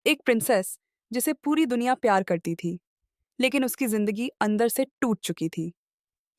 एक प्रिंसेस जिसे पूरी दुनिया प्यार करती थी, लेकिन उसकी जिंदगी अंदर से टूट चुकी थी।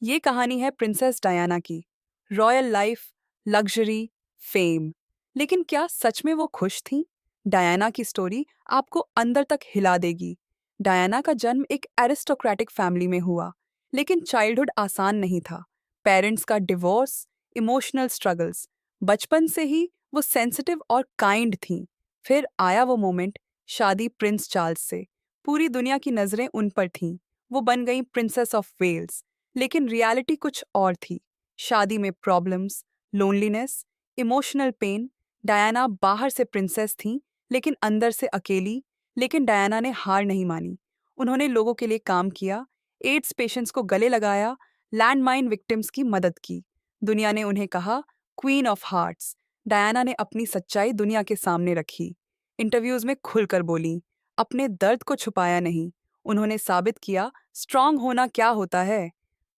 ये कहानी है प्रिंसेस डायना की। Royal life, luxury, fame. लेकिन क्या सच में वो खुश थीं? डायना की स्टोरी आपको अंदर तक हिला देगी। डायना का जन्म एक एरिस्टोक्रेटिक फैमिली में हुआ, लेकिन चाइल्डहुड आसान नहीं था। पेरेंट्स का डिवोर्स, इमोशनल स्ट्रगल्स। बचपन से ही वो सेंसिटिव और काइंड थीं। फिर आया वो मोमेंट, शादी प्रिंस चार्ल्स से। पूरी दुनिया की नज़रें उन पर थीं। वो बन गई प्रिंसेस ऑफ वेल्स। लेकिन रियलिटी कुछ और थी। शादी में problems, loneliness, emotional pain. Diana बाहर से प्रिंसेस थी, लेकिन अंदर से अकेली। लेकिन डायना ने हार नहीं मानी। उन्होंने लोगों के लिए काम किया, एड्स पेशेंट्स को गले लगाया, लैंडमाइन विक्टिम्स की मदद की। दुनिया ने उन्हें कहा क्वीन ऑफ हार्ट्स। डायना ने अपनी सच्चाई दुनिया के सामने रखी। इंटरव्यूज में खुलकर बोली, अपने दर्द को छुपाया नहीं। उन्होंने साबित किया स्ट्रांग होना क्या होता है।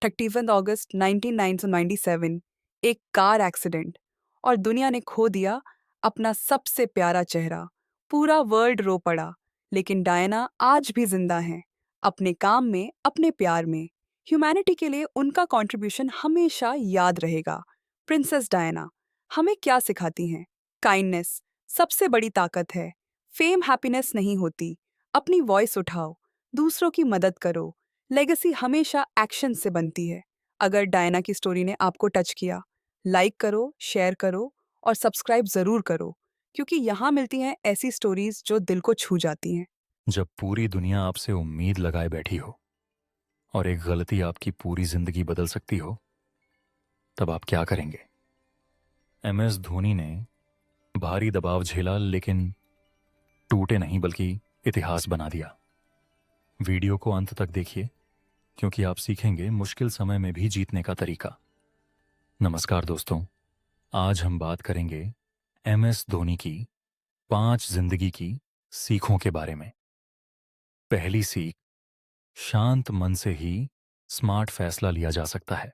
31 अगस्त 1997, एक कार एक्सीडेंट, और दुनिया ने खो दिया अपना सबसे प्यारा चेहरा। पूरा वर्ल्ड रो पड़ा, लेकिन डायना आज भी जिंदा हैं, अपने काम में, अपने प्यार में। ह्यूमैनिटी के लिए उनका कंट्रीब्यूशन हमेशा याद रहेगा। प्रिंसेस डायना हमें क्या सिखाती हैं? काइंडनेस सबसे बड़ी ताकत है। फेम हैप्पीनेस नहीं होती। अपनी वॉइस उठाओ, दूसरों की मदद करो। लेगेसी हमेशा एक्शन से बनती है। अगर डायना की स्टोरी ने आपको टच किया, लाइक करो, शेयर करो और सब्सक्राइब ज़रूर करो, क्योंकि यहाँ मिलती हैं ऐसी स्टोरीज जो दिल को छू जाती हैं। जब पूरी दुनिया आपसे उम्मीद लगाए बैठी हो और एक गलती आपकी पूरी जिंदगी बदल सकती हो, तब आप क्या करेंगे? एमएस धोनी ने भारी दबाव झेला, लेकिन टूटे नहीं बल्कि इतिहास बना दिया। वीडियो को अंत तक देखिए, क्योंकि आप सीखेंगे मुश्किल समय में भी जीतने का तरीका। नमस्कार दोस्तों, आज हम बात करेंगे एमएस धोनी की 5 जिंदगी की सीखों के बारे में। पहली सीख, शांत मन से ही स्मार्ट फैसला लिया जा सकता है।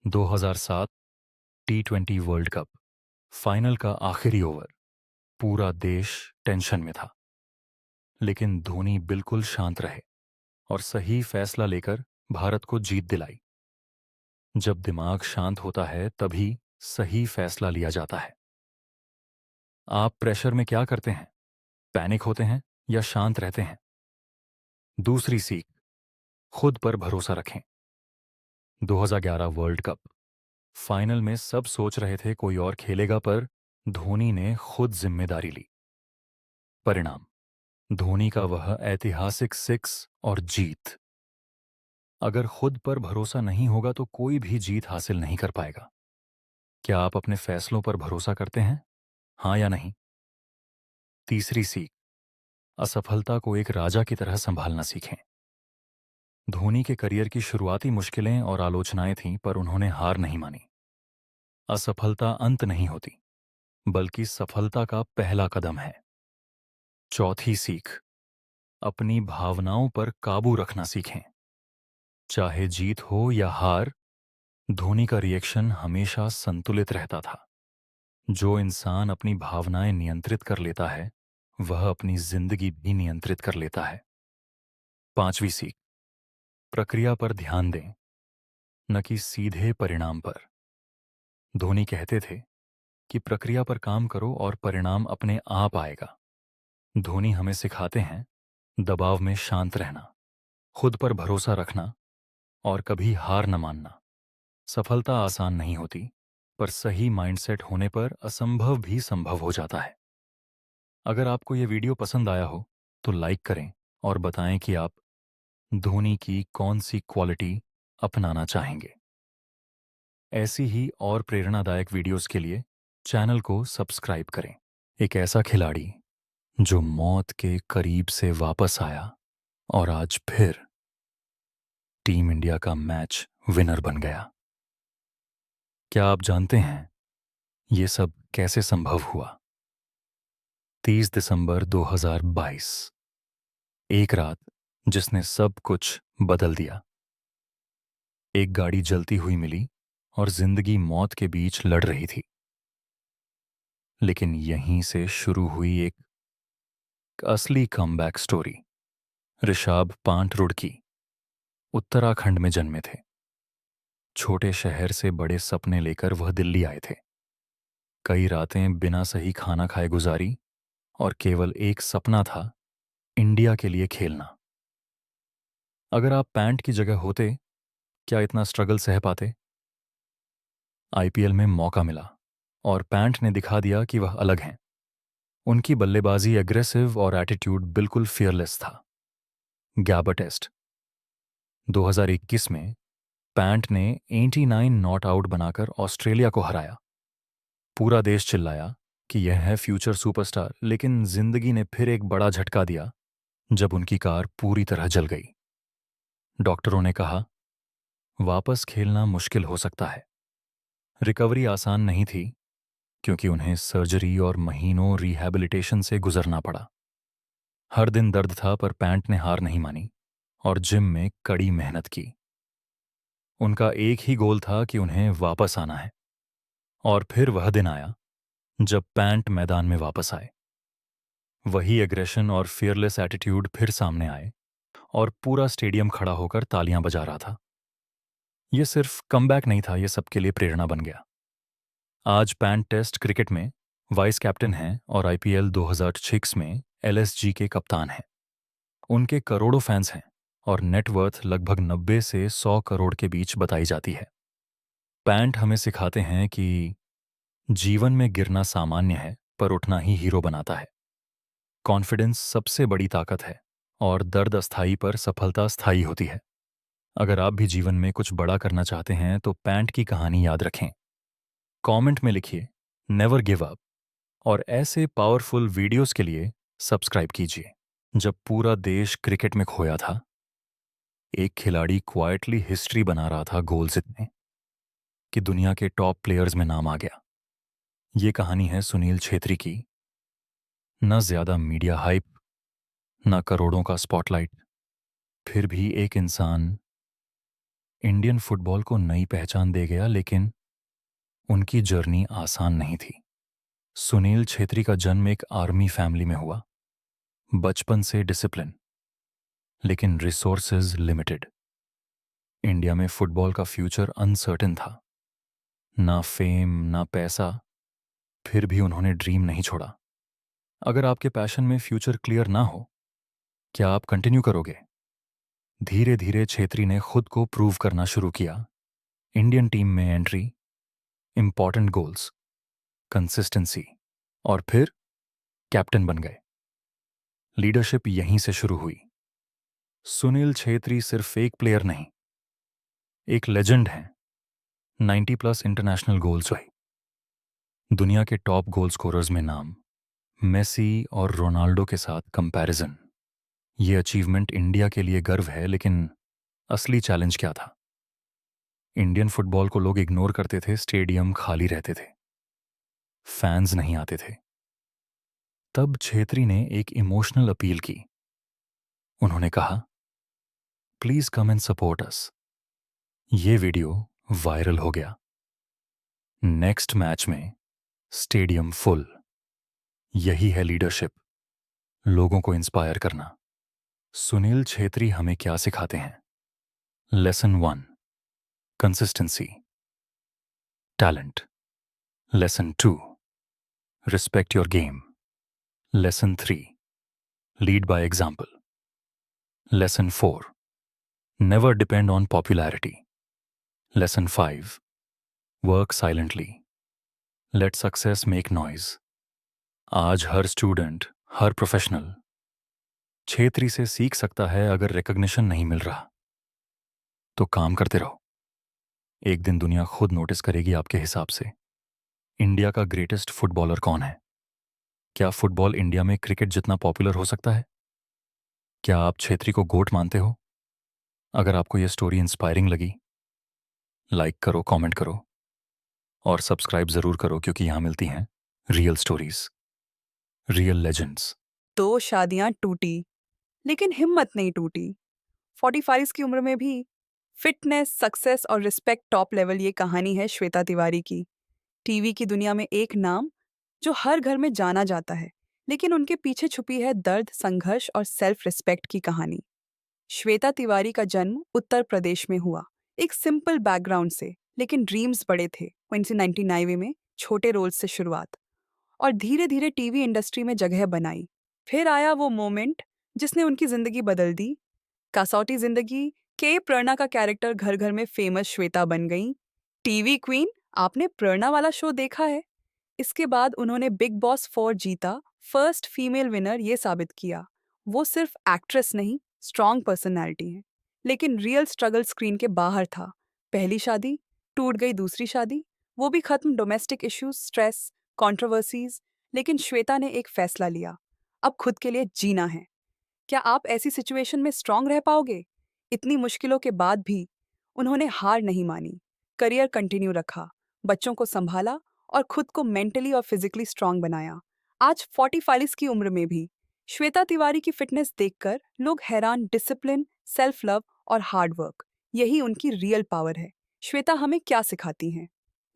2007 टी20 वर्ल्ड कप फाइनल का आखिरी ओवर, पूरा देश टेंशन में था, लेकिन धोनी बिल्कुल शांत रहे और सही फैसला लेकर भारत को जीत दिलाई। जब दिमाग शांत होता है तभी सही फैसला लिया जाता है। आप प्रेशर में क्या करते हैं? पैनिक होते हैं या शांत रहते हैं? दूसरी सीख, खुद पर भरोसा रखें। 2011 वर्ल्ड कप फाइनल में सब सोच रहे थे कोई और खेलेगा, पर धोनी ने खुद जिम्मेदारी ली। परिणाम, धोनी का वह ऐतिहासिक सिक्स और जीत। अगर खुद पर भरोसा नहीं होगा तो कोई भी जीत हासिल नहीं कर पाएगा। क्या आप अपने फैसलों पर भरोसा करते हैं? हाँ या नहीं? तीसरी सीख, असफलता को एक राजा की तरह संभालना सीखें। धोनी के करियर की शुरुआती मुश्किलें और आलोचनाएं थीं, पर उन्होंने हार नहीं मानी। असफलता अंत नहीं होती, बल्कि सफलता का पहला कदम है। चौथी सीख, अपनी भावनाओं पर काबू रखना सीखें। चाहे जीत हो या हार, धोनी का रिएक्शन हमेशा संतुलित रहता था। जो इंसान अपनी भावनाएं नियंत्रित कर लेता है, वह अपनी जिंदगी भी नियंत्रित कर लेता है। पांचवी सीख, प्रक्रिया पर ध्यान दें, न कि सीधे परिणाम पर। धोनी कहते थे कि प्रक्रिया पर काम करो और परिणाम अपने आप आएगा। धोनी हमें सिखाते हैं दबाव में शांत रहना, खुद पर भरोसा रखना और कभी हार न मानना। सफलता आसान नहीं होती, पर सही माइंडसेट होने पर असंभव भी संभव हो जाता है। अगर आपको यह वीडियो पसंद आया हो तो लाइक करें और बताएं कि आप धोनी की कौन सी क्वालिटी अपनाना चाहेंगे। ऐसी ही और प्रेरणादायक वीडियोस के लिए चैनल को सब्सक्राइब करें। एक ऐसा खिलाड़ी जो मौत के करीब से वापस आया और आज फिर टीम इंडिया का मैच विनर बन गया। क्या आप जानते हैं ये सब कैसे संभव हुआ? 30 दिसंबर 2022, एक रात जिसने सब कुछ बदल दिया। एक गाड़ी जलती हुई मिली और जिंदगी मौत के बीच लड़ रही थी। लेकिन यहीं से शुरू हुई एक एक असली कमबैक स्टोरी। ऋषभ पांट रुड़की उत्तराखंड में जन्मे थे। छोटे शहर से बड़े सपने लेकर वह दिल्ली आए थे। कई रातें बिना सही खाना खाए गुजारी और केवल एक सपना था, इंडिया के लिए खेलना। अगर आप पैंट की जगह होते, क्या इतना स्ट्रगल सह पाते? आईपीएल में मौका मिला और पैंट ने दिखा दिया कि वह अलग हैं। उनकी बल्लेबाजी एग्रेसिव और एटीट्यूड बिल्कुल फियरलेस था। गैबर टेस्ट 2021 में पैंट ने 89 नॉट आउट बनाकर ऑस्ट्रेलिया को हराया। पूरा देश चिल्लाया कि यह है फ्यूचर सुपरस्टार, लेकिन जिंदगी ने फिर एक बड़ा झटका दिया जब उनकी कार पूरी तरह जल गई। डॉक्टरों ने कहा, वापस खेलना मुश्किल हो सकता है। रिकवरी आसान नहीं थी क्योंकि उन्हें सर्जरी और महीनों रिहैबिलिटेशन से गुजरना पड़ा। हर दिन दर्द था, पर पैंट ने हार नहीं मानी और जिम में कड़ी मेहनत की। उनका एक ही गोल था कि उन्हें वापस आना है। और फिर वह दिन आया जब पैंट मैदान में वापस आए। वही एग्रेशन और फियरलेस एटीट्यूड फिर सामने आए और पूरा स्टेडियम खड़ा होकर तालियां बजा रहा था। यह सिर्फ कमबैक नहीं था, यह सबके लिए प्रेरणा बन गया। आज पैंट टेस्ट क्रिकेट में वाइस कैप्टन हैं और आईपीएल 2006 में एलएसजी के कप्तान हैं। उनके करोड़ों फैंस हैं और नेटवर्थ लगभग 90 से 100 करोड़ के बीच बताई जाती है। पैंट हमें सिखाते हैं कि जीवन में गिरना सामान्य है, पर उठना ही हीरो बनाता है। कॉन्फिडेंस सबसे बड़ी ताकत है और दर्द अस्थाई पर सफलता स्थायी होती है। अगर आप भी जीवन में कुछ बड़ा करना चाहते हैं तो पैंट की कहानी याद रखें। कमेंट में लिखिए, नेवर गिव अप, और ऐसे पावरफुल वीडियोस के लिए सब्सक्राइब कीजिए। जब पूरा देश क्रिकेट में खोया था, एक खिलाड़ी क्वाइटली हिस्ट्री बना रहा था गोल्स इतने कि दुनिया के टॉप प्लेयर्स में नाम आ गया। ये कहानी है सुनील छेत्री की। न ज्यादा मीडिया हाइप, न करोड़ों का स्पॉटलाइट, फिर भी एक इंसान इंडियन फुटबॉल को नई पहचान दे गया। लेकिन उनकी जर्नी आसान नहीं थी। सुनील छेत्री का जन्म एक आर्मी फैमिली में हुआ। बचपन से डिसिप्लिन, लेकिन रिसोर्सेज लिमिटेड। इंडिया में फुटबॉल का फ्यूचर अनसर्टेन था। ना फेम, ना पैसा, फिर भी उन्होंने ड्रीम नहीं छोड़ा। अगर आपके पैशन में फ्यूचर क्लियर ना हो, क्या आप कंटिन्यू करोगे? धीरे धीरे छेत्री ने खुद को प्रूव करना शुरू किया। इंडियन टीम में एंट्री, इंपॉर्टेंट गोल्स, कंसिस्टेंसी, और फिर कैप्टन बन गए। लीडरशिप यहीं से शुरू हुई। सुनील छेत्री सिर्फ एक प्लेयर नहीं, एक लेजेंड हैं। 90+ इंटरनेशनल गोल्स हुए। दुनिया के टॉप गोल स्कोरर्स में नाम, मेसी और रोनाल्डो के साथ कंपैरिजन। ये अचीवमेंट इंडिया के लिए गर्व है, लेकिन असली चैलेंज क्या था? इंडियन फुटबॉल को लोग इग्नोर करते थे, स्टेडियम खाली रहते थे, फैंस नहीं आते थे। तब छेत्री ने एक इमोशनल अपील की। उन्होंने कहा, please come and support us. ये वीडियो वायरल हो गया। नेक्स्ट मैच में स्टेडियम फुल। यही है लीडरशिप, लोगों को इंस्पायर करना। सुनील छेत्री हमें क्या सिखाते हैं? Lesson 1, consistency, talent. Lesson 2, respect your game. Lesson 3, lead by example. Lesson 4, never depend on popularity. Lesson 5, work silently, let success make noise. आज हर स्टूडेंट, हर प्रोफेशनल छेत्री से सीख सकता है। अगर रिकॉग्निशन नहीं मिल रहा तो काम करते रहो। एक दिन दुनिया खुद नोटिस करेगी आपके हिसाब से। इंडिया का ग्रेटेस्ट फुटबॉलर कौन है? क्या फुटबॉल इंडिया में क्रिकेट जितना पॉपुलर हो सकता है? क्या आप छेत्री को गोट मानते हो? अगर आपको यह स्टोरी इंस्पायरिंग लगी, लाइक करो, कमेंट करो और सब्सक्राइब जरूर करो, क्योंकि यहां मिलती हैं रियल स्टोरीज, रियल लेजेंड्स। तो शादियां टूटी, लेकिन हिम्मत नहीं टूटी। 45 की उम्र में भी फिटनेस, सक्सेस और रिस्पेक्ट टॉप लेवल। ये कहानी है श्वेता तिवारी की। टीवी की दुनिया में एक नाम जो हर घर में जाना जाता है, लेकिन उनके पीछे छुपी है दर्द, संघर्ष और सेल्फ रिस्पेक्ट की कहानी। श्वेता तिवारी का जन्म उत्तर प्रदेश में हुआ, एक सिंपल बैकग्राउंड से, लेकिन ड्रीम्स बड़े थे। 1999 में छोटे रोल्स से शुरुआत और धीरे धीरे टीवी इंडस्ट्री में जगह बनाई। फिर आया वो मोमेंट जिसने उनकी जिंदगी बदल दी। कसौटी जिंदगी के प्रेरणा का कैरेक्टर घर घर में फेमस श्वेता बन गई। टीवी क्वीन, आपने प्रेरणा वाला शो देखा है? इसके बाद उन्होंने बिग बॉस 4 जीता, फर्स्ट फीमेल विनर, ये साबित किया वो सिर्फ एक्ट्रेस नहीं, स्ट्रॉन्ग पर्सनैलिटी है। लेकिन रियल स्ट्रगल स्क्रीन के बाहर था। पहली शादी टूट गई, दूसरी शादी वो भी खत्म, डोमेस्टिक इश्यूज, स्ट्रेस, कंट्रोवर्सीज। लेकिन श्वेता ने एक फैसला लिया, अब खुद के लिए जीना है। क्या आप ऐसी सिचुएशन में स्ट्रांग रह पाओगे? इतनी मुश्किलों के बाद भी उन्होंने हार नहीं मानी, करियर कंटिन्यू रखा, बच्चों को संभाला और खुद को मेंटली और फिजिकली स्ट्रांग बनाया। आज 45 की उम्र में भी श्वेता तिवारी की फिटनेस देखकर लोग हैरान। डिसिप्लिन, सेल्फ लव और हार्ड वर्क, यही उनकी रियल पावर है। श्वेता हमें क्या सिखाती हैं?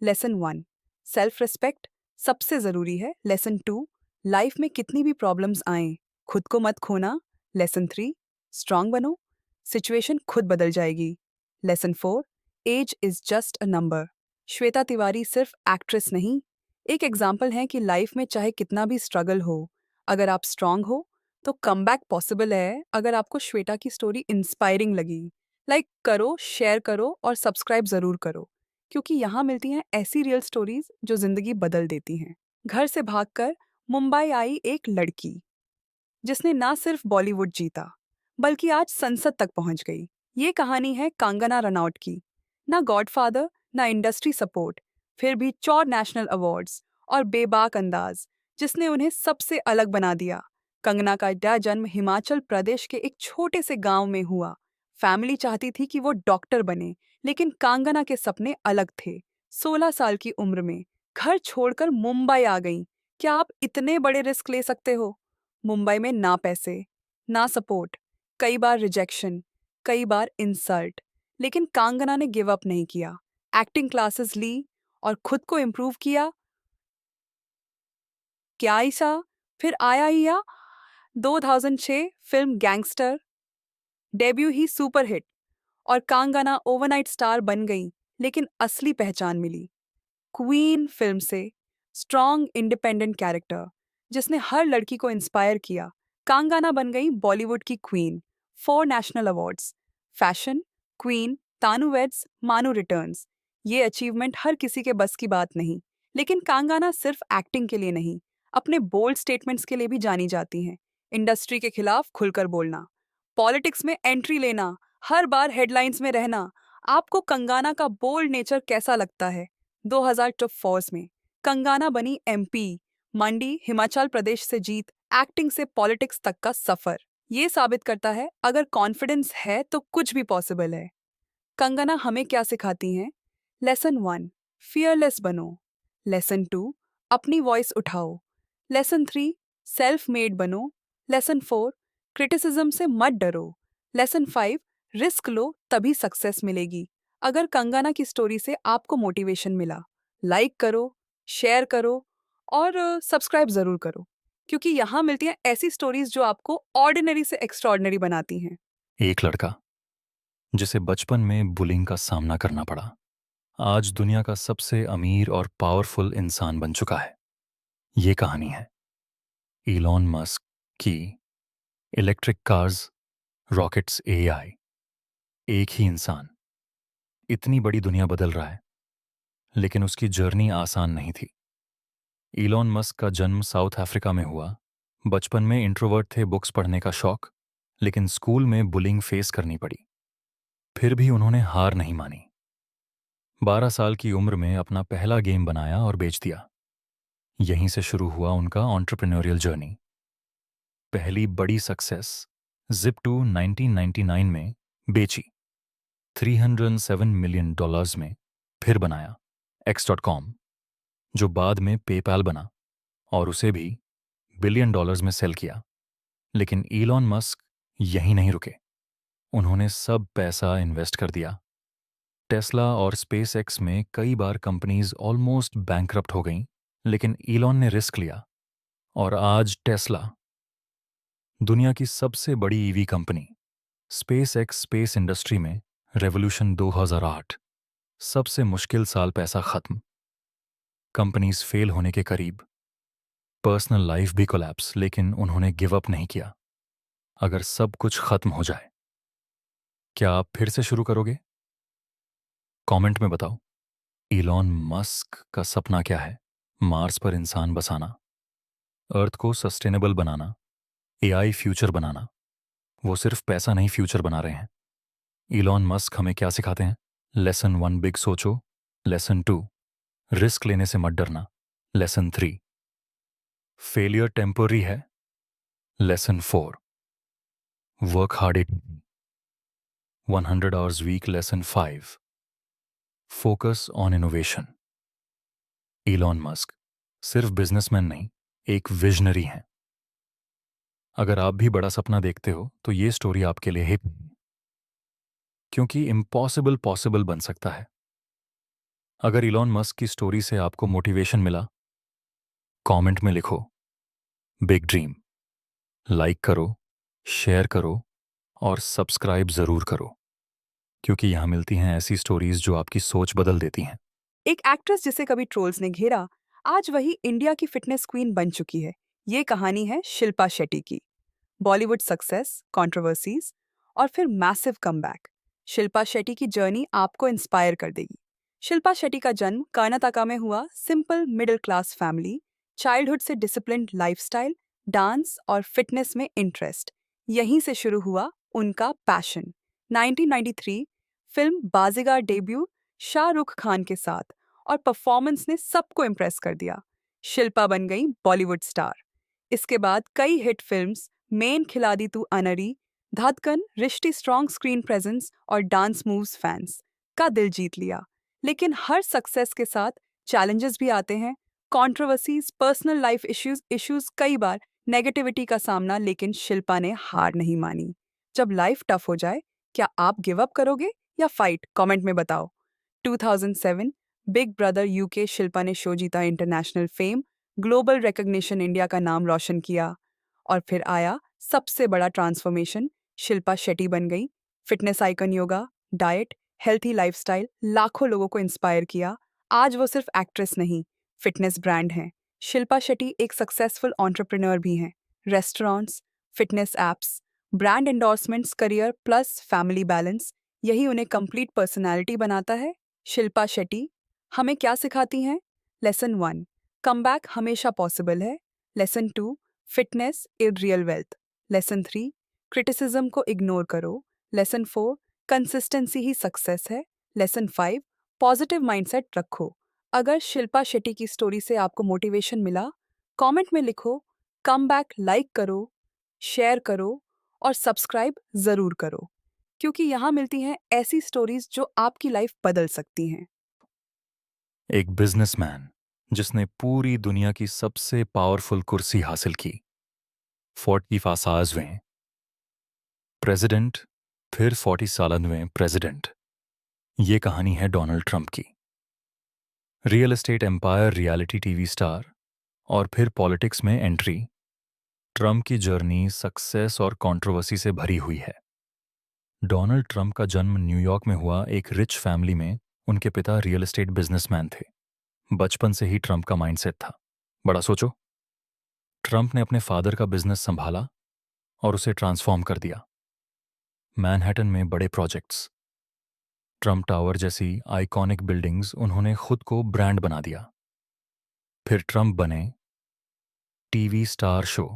लेसन 1, सेल्फ रिस्पेक्ट सबसे जरूरी है। लेसन 2, लाइफ में कितनी भी प्रॉब्लम्स आएं, खुद को मत खोना। लेसन 3, स्ट्रांग बनो, सिचुएशन खुद बदल जाएगी। Lesson 4, age is just a number. Shweta Tiwari सिर्फ एक्ट्रेस नहीं, एक एग्जाम्पल है कि लाइफ में चाहे कितना भी स्ट्रगल हो, अगर आप स्ट्रांग हो तो कमबैक पॉसिबल है। अगर आपको श्वेता की स्टोरी इंस्पायरिंग लगी, लाइक करो, शेयर करो और सब्सक्राइब जरूर करो, क्योंकि यहाँ मिलती हैं ऐसी रियल स्टोरीज जो जिंदगी बदल देती हैं। घर से भागकर मुंबई आई एक लड़की जिसने ना सिर्फ बॉलीवुड जीता बल्कि आज संसद तक पहुंच गई। ये कहानी है कंगना रनौत की। ना गॉडफादर, ना इंडस्ट्री सपोर्ट, फिर भी 4 नेशनल अवार्ड्स और बेबाक अंदाज जिसने उन्हें सबसे अलग बना दिया। कंगना का जन्म हिमाचल प्रदेश के एक छोटे से गांव में हुआ। फैमिली चाहती थी कि वो डॉक्टर बने, लेकिन कंगना के सपने अलग थे। 16 साल की उम्र में घर छोड़कर मुंबई आ गई। क्या आप इतने बड़े रिस्क ले सकते हो? मुंबई में ना पैसे, ना सपोर्ट, कई बार रिजेक्शन, कई बार इंसल्ट, लेकिन कांगना ने गिव अप नहीं किया। एक्टिंग क्लासेस ली और खुद को इम्प्रूव किया। क्या ऐसा? फिर आया ही या 2006 फिल्म गैंगस्टर, डेब्यू ही सुपरहिट और कांगना ओवरनाइट स्टार बन गई। लेकिन असली पहचान मिली क्वीन फिल्म से, स्ट्रॉन्ग इंडिपेंडेंट कैरेक्टर जिसने हर लड़की को इंस्पायर किया। कांगना बन गई बॉलीवुड की queen, 4 national awards, fashion queen, Tanu weds, Manu returns. ये अचीवमेंट हर किसी के बस की बात नहीं। लेकिन कांगना सिर्फ एक्टिंग के लिए नहीं, अपने बोल्ड स्टेटमेंट्स के लिए भी जानी जाती हैं। इंडस्ट्री के खिलाफ खुलकर बोलना, पॉलिटिक्स में एंट्री लेना, हर बार हेडलाइंस में रहना। आपको कंगना का बोल्ड नेचर कैसा लगता है? 2004 में कंगना बनी एमपी, मंडी हिमाचल प्रदेश से जीत, एक्टिंग से पॉलिटिक्स तक का सफर। ये साबित करता है अगर कॉन्फिडेंस है तो कुछ भी पॉसिबल है। कंगना हमें क्या सिखाती हैं? लेसन 1, फियरलेस बनो। लेसन 2, अपनी वॉइस उठाओ। लेसन 3, सेल्फ मेड बनो। लेसन 4, क्रिटिसिज्म से मत डरो। लेसन 5, रिस्क लो तभी सक्सेस मिलेगी। अगर कंगना की स्टोरी से आपको मोटिवेशन मिला, लाइक करो, शेयर करो और सब्सक्राइब ज़रूर करो, क्योंकि यहाँ मिलती हैं ऐसी स्टोरीज जो आपको ऑर्डिनरी से एक्स्ट्रॉर्डिनरी बनाती हैं। एक लड़का जिसे बचपन में बुलिंग का सामना करना पड़ा, आज दुनिया का सबसे अमीर और पावरफुल इंसान बन चुका है। ये कहानी है इलॉन मस्क की। इलेक्ट्रिक कार्स, रॉकेट्स, एआई, एक ही इंसान इतनी बड़ी दुनिया बदल रहा है, लेकिन उसकी जर्नी आसान नहीं थी। इलॉन मस्क का जन्म साउथ अफ्रीका में हुआ। बचपन में इंट्रोवर्ट थे, बुक्स पढ़ने का शौक, लेकिन स्कूल में बुलिंग फेस करनी पड़ी। फिर भी उन्होंने हार नहीं मानी। 12 साल की उम्र में अपना पहला गेम बनाया और बेच दिया। यहीं से शुरू हुआ उनका एंटरप्रेन्योरियल जर्नी। पहली बड़ी सक्सेस जिप2 1999 में बेची, $307 मिलियन में। फिर बनाया X.com, जो बाद में पेपैल बना और उसे भी $1 बिलियन में सेल किया। लेकिन इलॉन मस्क यहीं नहीं रुके। उन्होंने सब पैसा इन्वेस्ट कर दिया। टेस्ला और स्पेस एक्स में कई बार कंपनीज ऑलमोस्ट बैंकरप्ट हो गईं, लेकिन इलॉन ने रिस्क लिया और आज टेस्ला, दुनिया की सबसे बड़ी EV company, space x space industry में रेवोल्यूशन 2008, सबसे मुश्किल साल पैसा खत्म, कंपनीज फेल होने के करीब, पर्सनल लाइफ भी कोलैप्स, लेकिन उन्होंने गिव अप नहीं किया। अगर सब कुछ खत्म हो जाए, क्या आप फिर से शुरू करोगे? कमेंट में बताओ। इलॉन मस्क का सपना क्या है? मार्स पर इंसान बसाना, अर्थ को सस्टेनेबल बनाना, एआई फ्यूचर बनाना। वो सिर्फ पैसा नहीं, फ्यूचर बना रहे हैं। इलॉन मस्क हमें क्या सिखाते हैं? लेसन 1, बिग सोचो। लेसन 2, रिस्क लेने से मत डरना। लेसन 3, फेलियर टेम्पररी है। Lesson 4, work hard it 100 hours week. Lesson 5, focus on innovation. Elon Musk सिर्फ बिजनेसमैन नहीं, एक विजनरी हैं। अगर आप भी बड़ा सपना देखते हो तो ये स्टोरी आपके लिए है, क्योंकि इम्पॉसिबल पॉसिबल बन सकता है। अगर इलॉन मस्क की स्टोरी से आपको मोटिवेशन मिला, कमेंट में लिखो बिग ड्रीम। लाइक करो, शेयर करो और सब्सक्राइब जरूर करो, क्योंकि यहां मिलती हैं ऐसी स्टोरीज जो आपकी सोच बदल देती हैं। एक एक्ट्रेस जिसे कभी ट्रोल्स ने घेरा, आज वही इंडिया की फिटनेस क्वीन बन चुकी है। ये कहानी है शिल्पा शेट्टी की। बॉलीवुड सक्सेस, कंट्रोवर्सीज और फिर मैसिव कमबैक। शिल्पा शेट्टी की जर्नी आपको इंस्पायर कर देगी। शिल्पा शेट्टी का जन्म कर्नाटका में हुआ। Simple middle class family, childhood से डिसिप्लिन्ड लाइफस्टाइल, डांस और फिटनेस में इंटरेस्ट, यहीं से शुरू हुआ उनका पैशन। 1993 फिल्म बाजीगर डेब्यू शाहरुख खान के साथ, और परफॉर्मेंस ने सबको इम्प्रेस कर दिया। शिल्पा बन गई बॉलीवुड स्टार। इसके बाद कई हिट फिल्म्स, मेन खिलाड़ी तू अनरी, धड़कन, रिश्ती, स्ट्रॉन्ग स्क्रीन प्रेजेंस और डांस मूव्स फैंस का दिल जीत लिया। लेकिन हर सक्सेस के साथ चैलेंजेस भी आते हैं। कंट्रोवर्सीज, पर्सनल लाइफ इश्यूज, कई बार नेगेटिविटी का सामना, लेकिन शिल्पा ने हार नहीं मानी। जब लाइफ टफ हो जाए, क्या आप गिव अप करोगे या फाइट? कमेंट में बताओ। 2007 बिग ब्रदर यूके, शिल्पा ने शो जीता, international fame, global recognition, India का नाम रोशन किया। और फिर आया सबसे बड़ा ट्रांसफॉर्मेशन, शिल्पा शेट्टी बन गई fitness icon. Yoga, diet, healthy lifestyle, लाखों लोगों को इंस्पायर किया। आज वो सिर्फ एक्ट्रेस नहीं, फिटनेस ब्रांड हैं। शिल्पा शेट्टी एक सक्सेसफुल एंटरप्रेन्योर भी हैं। Restaurants, fitness apps, brand endorsements, career plus family balance, यही उन्हें कंप्लीट पर्सनालिटी बनाता है। शिल्पा शेट्टी हमें क्या सिखाती हैं? लेसन 1, कमबैक हमेशा पॉसिबल है। Lesson 2, fitness is real wealth. Lesson 3, criticism को इग्नोर करो। लेसन 4, कंसिस्टेंसी ही सक्सेस है। लेसन 5, पॉजिटिव माइंडसेट रखो। अगर शिल्पा शेट्टी की स्टोरी से आपको मोटिवेशन मिला, कमेंट में लिखो कम बैक, लाइक करो, शेयर करो और सब्सक्राइब ज़रूर करो, क्योंकि यहाँ मिलती हैं ऐसी स्टोरीज जो आपकी लाइफ बदल सकती हैं। एक बिजनेसमैन जिसने पूरी दुनिया की सबसे पावरफुल कुर्सी हासिल की, 45वें प्रेसिडेंट, फिर 47वें प्रेसिडेंट। ये कहानी है डोनाल्ड ट्रंप की। Real estate empire, reality TV star और फिर पॉलिटिक्स में एंट्री। ट्रंप की जर्नी सक्सेस और कंट्रोवर्सी से भरी हुई है। डोनाल्ड ट्रंप का जन्म न्यूयॉर्क में हुआ, एक रिच फैमिली में। उनके पिता रियल एस्टेट बिजनेसमैन थे। बचपन से ही ट्रंप का माइंडसेट था, बड़ा सोचो। ट्रंप ने अपने फादर का बिजनेस संभाला और उसे ट्रांसफॉर्म कर दिया। मैनहट्टन में बड़े प्रोजेक्ट्स, ट्रंप टावर जैसी आइकॉनिक बिल्डिंग्स, उन्होंने खुद को ब्रांड बना दिया। फिर ट्रंप बने, TV star show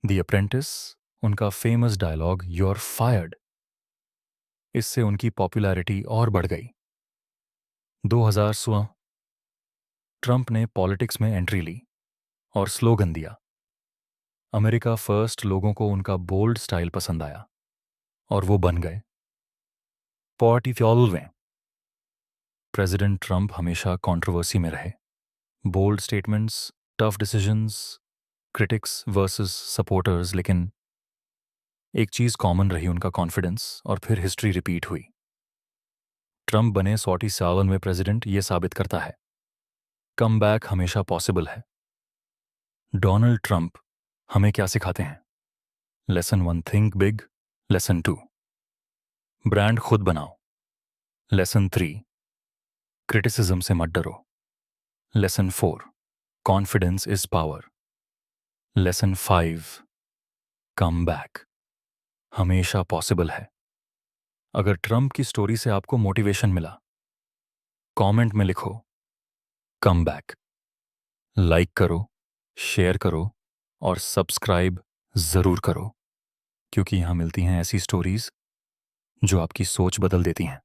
the Apprentice, उनका famous dialogue "you are fired", इससे उनकी पॉपुलैरिटी और बढ़ गई। 2016 ट्रंप ने पॉलिटिक्स में एंट्री ली और स्लोगन दिया अमेरिका फर्स्ट। लोगों को उनका बोल्ड स्टाइल पसंद आया और वो बन गए 44वें प्रेसिडेंट। ट्रंप हमेशा कंट्रोवर्सी में रहे, bold statements, tough decisions, critics versus supporters, लेकिन एक चीज कॉमन रही, उनका कॉन्फिडेंस। और फिर हिस्ट्री रिपीट हुई। ट्रंप बने 47वें प्रेसिडेंट। ये साबित करता है कम बैक हमेशा पॉसिबल है। डोनाल्ड ट्रंप हमें क्या सिखाते हैं? Lesson 1, think big. Lesson 2, brand खुद बनाओ। लेसन 3, क्रिटिसिज्म से मत डरो। Lesson 4, confidence is power. Lesson 5, come back हमेशा पॉसिबल है। अगर ट्रंप की स्टोरी से आपको मोटिवेशन मिला, कमेंट में लिखो कम बैक। लाइक करो, शेयर करो और सब्सक्राइब जरूर करो, क्योंकि यहां मिलती हैं ऐसी स्टोरीज जो आपकी सोच बदल देती हैं।